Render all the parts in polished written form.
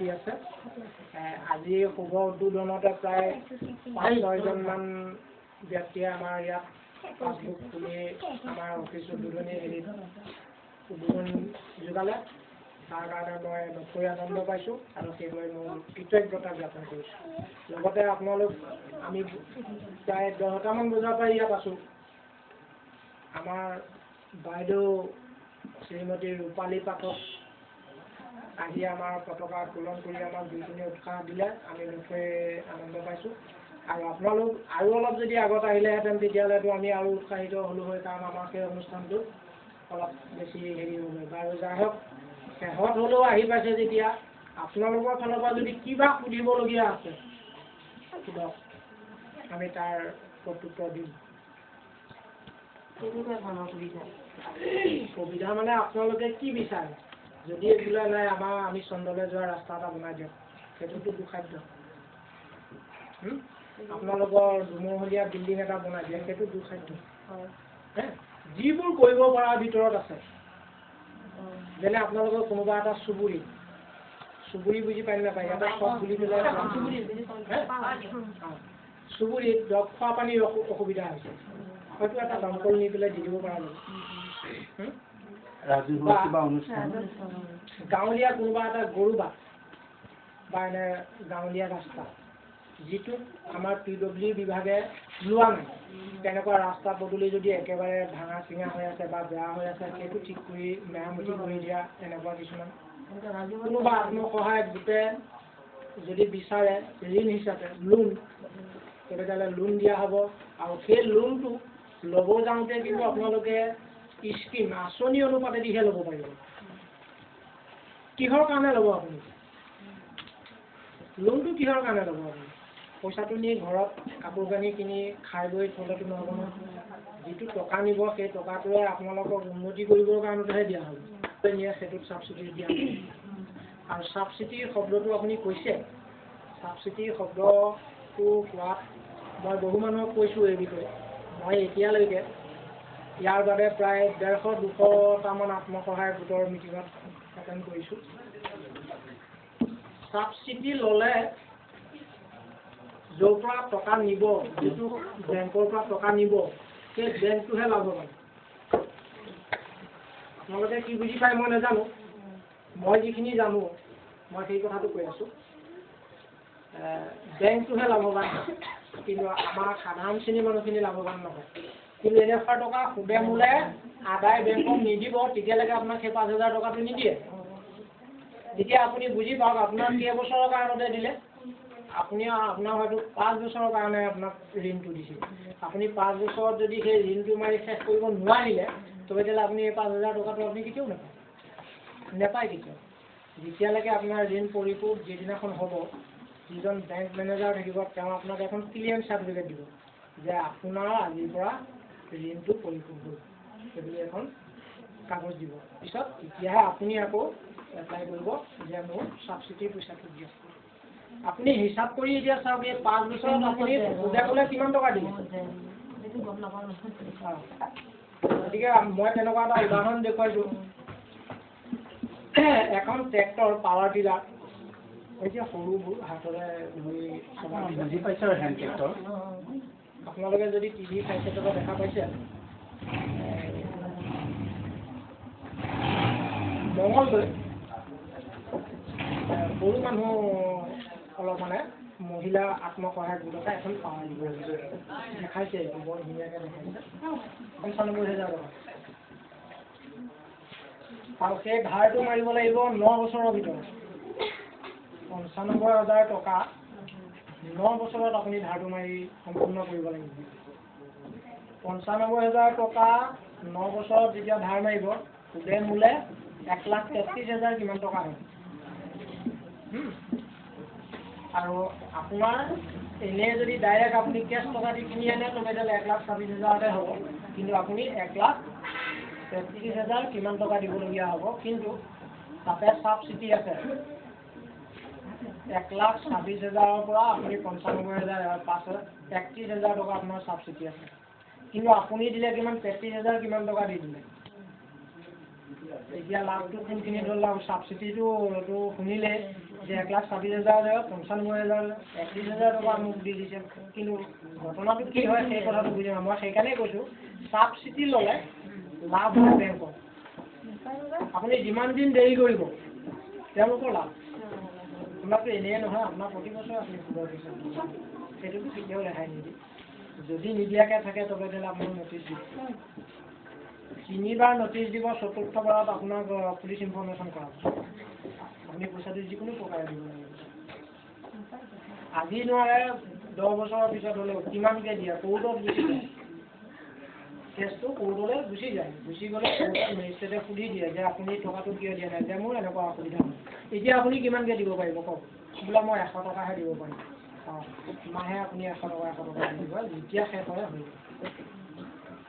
Subsidy আছে আজি শুভ উদ্বোধনতে প্ৰায় 5-6জনমান ব্যক্তিয়ে আমাৰ ইয়াত পাছবুক খুলি আমাৰ অফিচ উদ্বোধনী হেৰিত উদ্বোধন যোগালে তাৰ কাৰণে মই নথৈ আনন্দ পাইছোঁ আৰু সেইবাবে মোৰ কৃতজ্ঞতা জ্ঞাপন কৰিছোঁ লগতে আপোনালোক আমি প্ৰায় 10টামান বজাৰ পৰা ইয়াত আছোঁ আমাৰ বাইদেউ শ্ৰীমতী ৰূপালী পাঠক আহি আমাৰ পতাকা উত্তোলন কৰি আমাক দুইজনী উৎসাহ দিলে আমি নথৈ আনন্দ পাইছোঁ আৰু আপোনালোক আৰু অলপ যদি আগত আহিলেহেঁতেন তেতিয়াহ'লেতো আমি আৰু উৎসাহিত হ'লো হয় কাৰণ আমাৰ সেই অনুষ্ঠানটো অলপ বেছি হেৰি হ'ল বাৰু যাই হওক শেষত হ'লেও আহি পাইছে যেতিয়া আপোনালোকৰ ফালৰ পৰা যদি কিবা সুধিবলগীয়া আছে সোধক আমি তাৰ প্ৰত্যুত্তৰ দিম সুবিধা মানে আপোনালোকে কি বিচাৰে যদি বোলে নাই আমি চন্দ্ৰলৈ যোৱা ৰাস্তা এটা বনাই দিয়ক সেইটোতো দুসাধ্য আপোনালোকৰ দুমহলীয়া বিল্ডিং এটা বনাই দিয়ে সেইটো দুসাধ্য যিবোৰ কৰিব পৰাৰ ভিতৰত আছে যেনে আপোনালোকৰ কোনোবা এটা চুবুৰী বুজি পাই নাপায় এটা চব বুলি পেলাই চুবুৰীত খোৱা পানীৰ অসুবিধা হৈছে হয়তো এটা দমকল নি পেলাই দি দিব পৰা গাঁৱলীয়া কোনোবা এটা গৰু বাট বা এনে গাঁৱলীয়া ৰাস্তা যিটো আমাৰ PW বিভাগে লোৱা নাই তেনেকুৱা ৰাস্তা পদূলি যদি একেবাৰে ভাঙা চিঙা হৈ আছে বা বেয়া হৈ আছে সেইটো ঠিক কৰি মেৰামতি কৰি দিয়া এনেকুৱা কিছুমান কোনোবা আত্মসহায়ক গোটে যদি বিচাৰে ঋণ হিচাপে লোন তেতিয়াহ'লে লোন দিয়া হ'ব আৰু সেই লোনটো ল'ব যাওঁতে কিন্তু আপোনালোকে স্কিম আঁচনি অনুপাতেদিহে ল'ব পাৰিব কিহৰ কাৰণে ল'ব আপুনি লোনটো কিহৰ কাৰণে ল'ব আপুনি পইচাটো নি ঘৰত কাপোৰ কানি কিনি খাই বৈ থ'লেতো নহ'ব ন যিটো টকা নিব সেই টকাটোৱে আপোনালোকক উন্নতি কৰিবৰ কাৰণেহে দিয়া হ'ব নিয়ে সেইটোত চাবচিডি দিয়া হ'ব আৰু চাবচিডিৰ শব্দটো আপুনি কৈছে চাবচিডিৰ শব্দটো কোৱাত মই বহু মানুহক কৈছোঁ এই বিষয়ে মই এতিয়ালৈকে ইয়াৰ বাবে প্ৰায় 150-200টামান আত্মসহায়ক গোটৰ মিটিঙত এটেণ্ড কৰিছোঁ চাবচিডি ল'লে য'ৰ পৰা টকা নিব যিটো বেংকৰ পৰা টকা নিব সেই বেংকটোহে লাভৱান আপোনালোকে কি বুজি পায় মই নাজানো মই যিখিনি জানো মই সেই কথাটো কৈ আছোঁ বেংকটোহে লাভৱান কিন্তু আমাৰ সাধাৰণ শ্ৰেণীৰ মানুহখিনি লাভৱান নহয় কিন্তু এনেকুৱা টকা সুদে মূলে আদায় বেংকক নিদিব তেতিয়ালৈকে আপোনাক সেই 5,000 টকাটো নিদিয়ে তেতিয়া আপুনি বুজি পাওক আপোনাৰ কেইবছৰৰ কাৰণতে দিলে আপোনাৰ হয়তো 5 বছৰৰ কাৰণে আপোনাক ঋণটো দিছিল আপুনি 5 বছৰত যদি সেই ঋণটো মাৰি শেষ কৰিব নোৱাৰিলে তেতিয়াহ'লে আপুনি এই 5,000 টকাটো আপুনি কেতিয়াও নেপায় কেতিয়াও যেতিয়ালৈকে আপোনাৰ ঋণ পৰিশোধ যিদিনাখন হ'ব যিজন বেংক মেনেজাৰ থাকিব তেওঁ আপোনাক এখন ক্লিয়াৰেন্স চাৰ্টিফিকেট দিব যে আপোনাৰ আজিৰ পৰা ঋণটো পৰিশোধ হ'ল সেইবুলি এখন কাগজ দিব পিছত তেতিয়াহে আপুনি আকৌ এপ্লাই কৰিব যে মোৰ চাবচিডিৰ পইচাটো দিয়ক আপুনি হিচাপ কৰি এতিয়া চাওক এই 5 বছৰত আপুনি সুদে ক'লে কিমান টকা দিব গতিকে মই তেনেকুৱা এটা উদাহৰণ দেখুৱাইছোঁ এখন ট্ৰেক্টৰ পাৱাৰ টিলাৰ এতিয়া সৰুবোৰ হাতৰে ধৰি বুজি পাইছে আৰু হেণ্ড ট্ৰেক্টৰ আপোনালোকে যদি টিভি চাইছে দেখা পাইছে মঙলদৈ সৰু মানুহ অলপ মানে মহিলা আত্মসহায়ক গোট এটা এখন পাৱাৰ টিলাৰ দেখাইছে বৰ ধুনীয়াকৈ দেখাইছে 95,000 টকা আৰু সেই ধাৰটো মাৰিব লাগিব 9 বছৰৰ ভিতৰত 95,000 টকা 9 বছৰত আপুনি ধাৰটো মাৰি সম্পূৰ্ণ কৰিব লাগিব 95,000 টকা 9 বছৰত যেতিয়া ধাৰ মাৰিব সুদে মূলে 1,33,000 কিমান টকা হয় আৰু আপোনাৰ এনে যদি ডাইৰেক্ট আপুনি কেছ টকা দি কিনি আনে তেতিয়াহ'লে 1,26,000তে হ'ব কিন্তু আপুনি 1,33,000 কিমান টকা দিবলগীয়া হ'ব কিন্তু তাতে চাবচিডি আছে 1,26,000ৰ পৰা আপুনি 95,000 টকা আপোনাৰ চাবচিডি আছে কিন্তু আপুনি দিলে কিমান 33,000 কিমান টকা দি দিলে এতিয়া লাভটো কোনখিনি ধৰিলে ছাবচিডিটো শুনিলে যে 1,20,000 95,000 31,000 টকা মোক দি দিছে কিন্তু ঘটনাটো কি হয় সেই কথাটো বুজি নাপাওঁ মই সেইকাৰণেই কৈছোঁ ছাবচিডি ল'লে লাভ হয় বেংকৰ আপুনি যিমান দিন দেৰি কৰিব তেওঁলোকৰ লাভ আপোনাৰতো এনেই নহয় আপোনাৰ প্ৰতি বছৰ আপুনি সুদৰ পইচা সেইটোতো কেতিয়াও ৰেহাই নিদিয়ে যদি নিদিয়াকৈ থাকে তেতিয়াহ'লে আপোনাৰ নটিচ দিব 3বাৰ নটিচ দিব 4ৰ্থবাৰত আপোনাক পুলিচ ইনফৰ্মেশ্যন কৰাব আপুনি পইচাটো যিকোনো প্ৰকাৰে দিব লাগিব আজি নোৱাৰে 10 বছৰৰ পিছত হ'লেও কিমানকৈ দিয়ে কোৰ্টত গুচি যায় কেছটো কোৰ্টলৈ গুচি যায় গুচি গ'লে কোৰ্টত মেজিষ্ট্ৰেটে সুধি দিয়ে যে আপুনি টকাটো কিয় দিয়া নাই যে মোৰ এনেকুৱা অসুবিধা হ'ল এতিয়া আপুনি কিমানকৈ দিব পাৰিব কওক বোলে মই 100 টকাহে দিব পাৰিম অঁ মাহে আপুনি 100 টকা দিব যেতিয়া শেষ হয় হৈ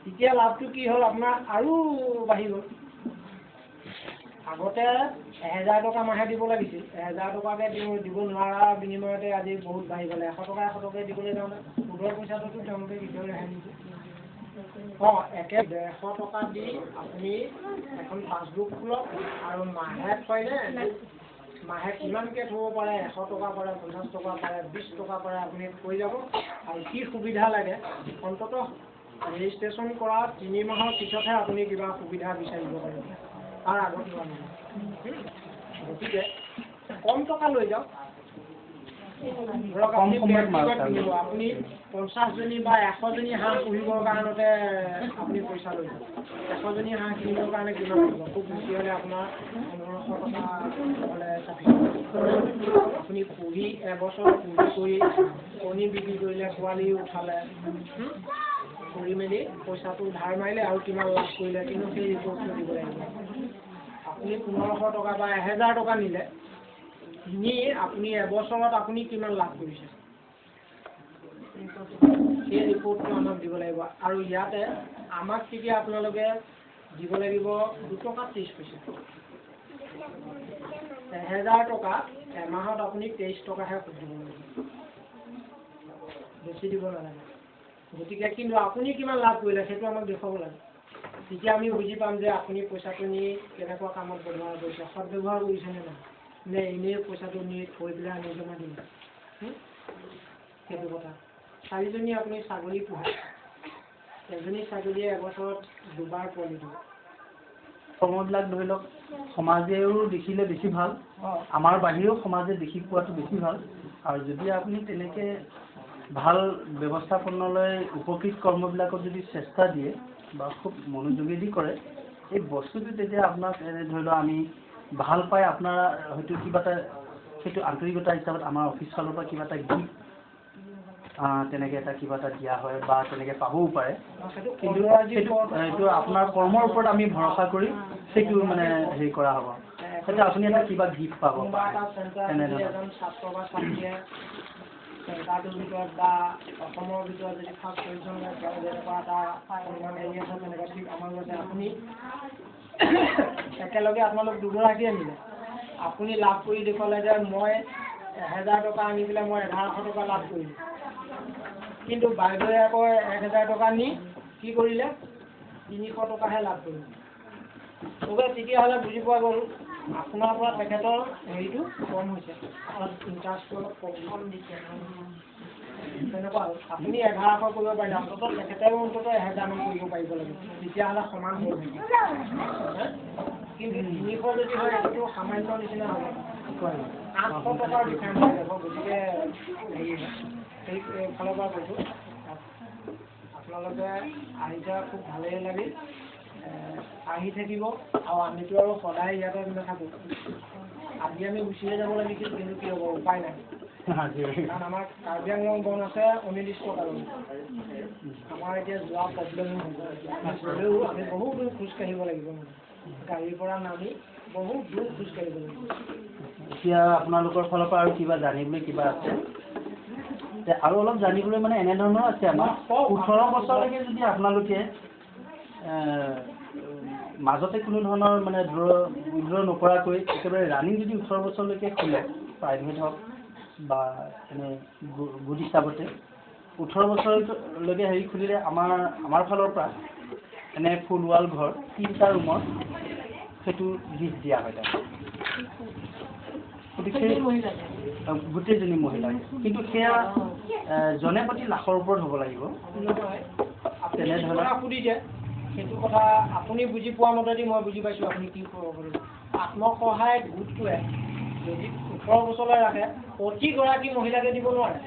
তেতিয়া লাভটো কি হ'ল আপোনাৰ আৰু বাঢ়ি গ'ল আগতে 1,000 টকা মাহে দিব লাগিছিল 1,000 টকাকৈ দিব নোৱাৰা বিনিময়তে আজি বহুত বাঢ়ি গ'লে 100 টকা দিবলৈ যাওঁতে সুদৰ পইচাটোতো তেওঁলোকে কেতিয়াও ৰেহাই নিদিয়ে অঁ একে 150 টকা দি আপুনি এখন পাছবুক খোলক আৰু মাহে থয়নে মাহে কিমানকৈ থ'ব পাৰে 100 টকা পাৰে 50 টকা পাৰে 20 টকা পাৰে আপুনি থৈ যাব আৰু কি সুবিধা লাগে অন্ততঃ ৰেজিষ্ট্ৰেশ্যন কৰা 3 মাহৰ পিছতহে আপুনি কিবা সুবিধা বিচাৰিব পাৰিব তাৰ আগত নোৱাৰিব গতিকে কম টকা লৈ যাওক ধৰক আপুনি আপুনি 50জনী বা 100জনী হাঁহ পুহিবৰ কাৰণতে আপুনি পইচা লৈ যাওক 100জনী হাঁহ কিনিবৰ কাৰণে কিমান লাগিব খুব বেছি হ'লে আপোনাৰ 1500 টকা হ'লে আপুনি পুহি এবছৰ পুহি কৰি কণী বিক্ৰী কৰিলে পোৱালি উঠালে কৰি মেলি পইচাটো ধাৰ মাৰিলে আৰু কিমান লাভ কৰিলে কিন্তু সেই ৰিপৰ্টটো দিব লাগিব আপুনি 1500 টকা বা 1,000 টকা নিলে নি আপুনি এবছৰত আপুনি কিমান লাভ কৰিছে সেই ৰিপৰ্টটো আমাক দিব লাগিব আৰু ইয়াতে আমাক তেতিয়া আপোনালোকে দিব লাগিব 2 টকা 30 পইচা 1,000 টকা এমাহত আপুনি 23 টকাহে সুদ দিব লাগিব বেছি দিব নালাগে গতিকে কিন্তু আপুনি কিমান লাভ কৰিলে সেইটো আমাক দেখুৱাব লাগে তেতিয়া আমি বুজি পাম যে আপুনি পইচাটো নি কেনেকুৱা কামত ব্যৱহাৰ কৰিছে সৎ ব্যৱহাৰ কৰিছে নে নাই নে এনেই পইচাটো নি থৈ পেলাই আনি জমা দিম সেইটো কথা 4জনী আপুনি ছাগলী পোহে এজনী ছাগলীয়ে এবছৰত 2বাৰ পোৱালি দিব কৰ্মবিলাক ধৰি লওক সমাজেও দেখিলে বেছি ভাল আমাৰ বাহিৰেও সমাজে দেখি পোৱাটো বেছি ভাল আৰু যদি আপুনি তেনেকৈ ভাল ব্যৱস্থাপনালৈ উপকৃত কৰ্মবিলাকত যদি চেষ্টা দিয়ে বা খুব মনোযোগেদি কৰে এই বস্তুটো তেতিয়া আপোনাক ধৰি লওক আমি ভাল পাই আপোনাৰ হয়তো কিবা এটা সেইটো আন্তৰিকতা হিচাপত আমাৰ অফিচ ফালৰ পৰা কিবা এটা গিফ্ট তেনেকৈ এটা কিবা এটা দিয়া হয় বা তেনেকৈ পাবও পাৰে কিন্তু এইটো আপোনাৰ কৰ্মৰ ওপৰত আমি ভৰসা কৰি সেইটো মানে হেৰি কৰা হ'ব সেইটো আপুনি এটা কিবা গিফ্ট পাব চেণ্টাৰটোৰ ভিতৰত বা অসমৰ ভিতৰত যদি ফাৰ্ষ্ট পজিশ্যন লয় তেওঁ যেনেকুৱা এটা সন্মান হেৰি আছে তেনেকুৱা ঠিক আমাৰ লগতে আপুনি একেলগে আপোনালোক দুগৰাকীয়ে মিলে আপুনি লাভ কৰি দেখুৱালে যে মই 1,000 টকা আনি পেলাই মই 1,100 টকা লাভ কৰিলোঁ কিন্তু বাইদেৱে আকৌ 1,000 টকা নি কি কৰিলে 300 টকাহে লাভ কৰিলে তেতিয়াহ'লে বুজি পোৱা গ'ল আপোনাৰ পৰা তেখেতৰ হেৰিটো কম হৈছে ইণ্টাৰেষ্টটো অলপ কম দিছে তেনেকুৱা হ'ল আপুনি 1,100 কৰিব পাৰিলে অন্ততঃ তেখেতেও অন্ততঃ 1,000 মান কৰিব পাৰিব লাগিব তেতিয়াহ'লে সমান হৈ থাকে কিন্তু 300 যদি হয় এইটো সামান্য নিচিনা হ'ব 800 টকাৰ ডিফাৰেঞ্চ হৈ যাব গতিকে হেৰি সেই ফালৰ পৰা কৈছোঁ আপোনালোকে আহিছে খুব ভালেই লাগিল আহি থাকিব আৰু আমিতো আৰু সদায় ইয়াতে নাথাকোঁ আজি আমি গুচিয়ে যাব লাগিছিল কিন্তু কি হ'ব উপায় নাই কাৰণ আমাৰ কাৰ্বি আংলং বন আছে অনিৰ্দিষ্ট কাৰণে আমাৰ এতিয়া যোৱা প্ৰব্লেম হ'লেও আমি বহুত দূৰ খোজকাঢ়িব লাগিব গাড়ীৰ পৰা নামি বহুত দূৰ খোজকাঢ়িব লাগিব এতিয়া আপোনালোকৰ ফালৰ পৰা আৰু কিবা জানিবলৈ কিবা আছে আৰু অলপ জানিবলৈ মানে এনেধৰণৰ আছে আমাৰ 18 বছৰলৈকে যদি আপোনালোকে মাজতে কোনো ধৰণৰ মানে উইড্ৰ নকৰাকৈ একেবাৰে ৰানিং যদি 18 বছৰলৈকে খোলে প্ৰাইভেট হওক বা এনে গোট হিচাপতে 18 বছৰলৈকে হেৰি খুলিলে আমাৰ ফালৰ পৰা এনে ফুল ৱাল ঘৰ 3টা ৰুমৰ সেইটো গিফ্ট দিয়া হয় তাত। গতিকে গোটেইজনী মহিলাক, কিন্তু সেয়া জনে প্ৰতি লাখৰ ওপৰত হ'ব লাগিব। তেনেধৰণে সুধিছে সেইটো কথা আপুনি বুজি পোৱা মতেদি মই বুজি পাইছোঁ আপুনি কি ক'ব পাৰিব। আত্মসহায়ক গোটটোৱে যদি 18 বছৰলৈ ৰাখে প্ৰতিগৰাকী মহিলাকে দিব নোৱাৰে।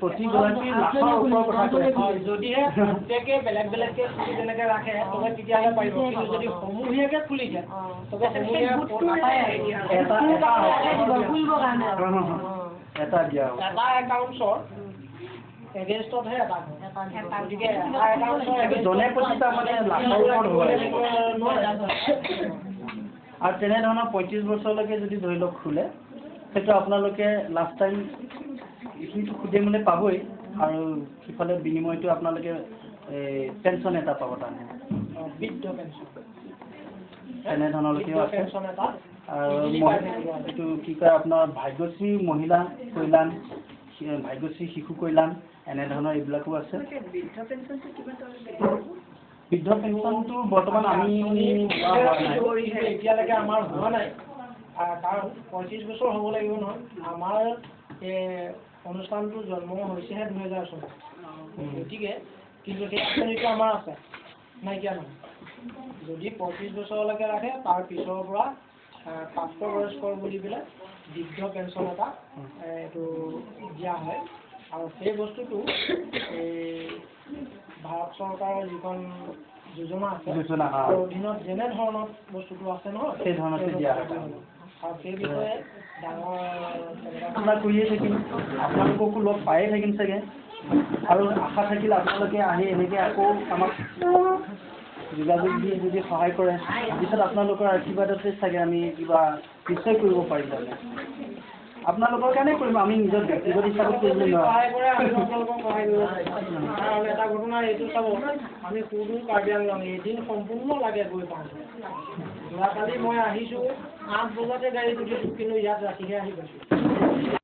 প্ৰতিগৰাকী লাখৰ ওপৰৰ কথা কৈছে। যদিহে প্ৰত্যেকে বেলেগ বেলেগকে খুলি তেনেকে ৰাখে তবে তেতিয়াহে পাৰিব, কিন্তু যদি সমূহীয়াকে খুলিছে তবে এটা দিয়া এটা একাউণ্টছৰ এগেইনষ্টতহে এটা গতিকে জনে প্ৰতি তাৰমানে লাখৰ ওপৰত হ'ব লাগিব। আৰু তেনেধৰণৰ 35 বছৰলৈকে যদি ধৰি লওক খোলে সেইটো আপোনালোকে লাষ্ট টাইম সিটো খুদে মানে পাবই, আৰু সিফালে বিনিময়টো আপোনালোকে পেঞ্চন এটা পাব তাৰমানে বৃদ্ধ পেঞ্চন তেনেধৰণলৈকেও আছে। আৰু এইটো কি কয় আপোনাৰ ভাগ্যশ্ৰী মহিলা কল্যাণ, ভাগ্যশ্ৰী শিশু কল্যাণ এনেধৰণৰ এইবিলাকো আছে। বৃদ্ধ পেঞ্চনটো বৰ্তমান আমি এতিয়ালৈকে আমাৰ হোৱা নাই, কাৰণ 35 বছৰ হ'ব লাগিব নহয়। আমাৰ অনুষ্ঠানটো জন্ম হৈছেহে 2000 চনত, গতিকে কিন্তু সেই আঁচনিটো আমাৰ আছে, নাইকিয়া নহয়। যদি 35 বছৰলৈকে ৰাখে তাৰ পিছৰ পৰা প্ৰাপ্তবয়স্কৰ বুলি পেলাই বৃদ্ধ পেঞ্চন এটা এইটো দিয়া হয়। আৰু সেই বস্তুটো ভাৰত চৰকাৰৰ যিখন যোজনা আছে তাৰ অধীনত যেনে ধৰণৰ বস্তুটো আছে নহয় সেই ধৰণতে দিয়া হয়। আৰু সেই বিষয়ে ডাঙৰ আমৰা কৰিয়ে থাকিম, আপোনালোককো লগ পায়ে থাকিম চাগে, আৰু আশা থাকিলে আপোনালোকে আহি এনেকৈ আকৌ আমাক যোগাযোগ দি যদি সহায় কৰে পিছত আপোনালোকৰ আশীৰ্বাদতে চাগে আমি কিবা নিশ্চয় কৰিব পাৰিম। তাৰমানে আপোনালোকৰ কাৰণে কৰিম, আমি নিজৰ ব্যক্তিগত হিচাপত কৰিব সহায় কৰে আমি আপোনালোকক সহায় কৰিব পাৰিম। কাৰণ এটা ঘটনা এইটো চাব, আমি সুদূৰ কাৰ্বি আংলং এদিন সম্পূৰ্ণ লাগে গৈ পাওঁ। যোৱাকালি মই আহিছোঁ 8 বজাতে গাড়ীত উঠিছোঁ, কিন্তু ইয়াত ৰাতিহে আহি পাইছোঁ।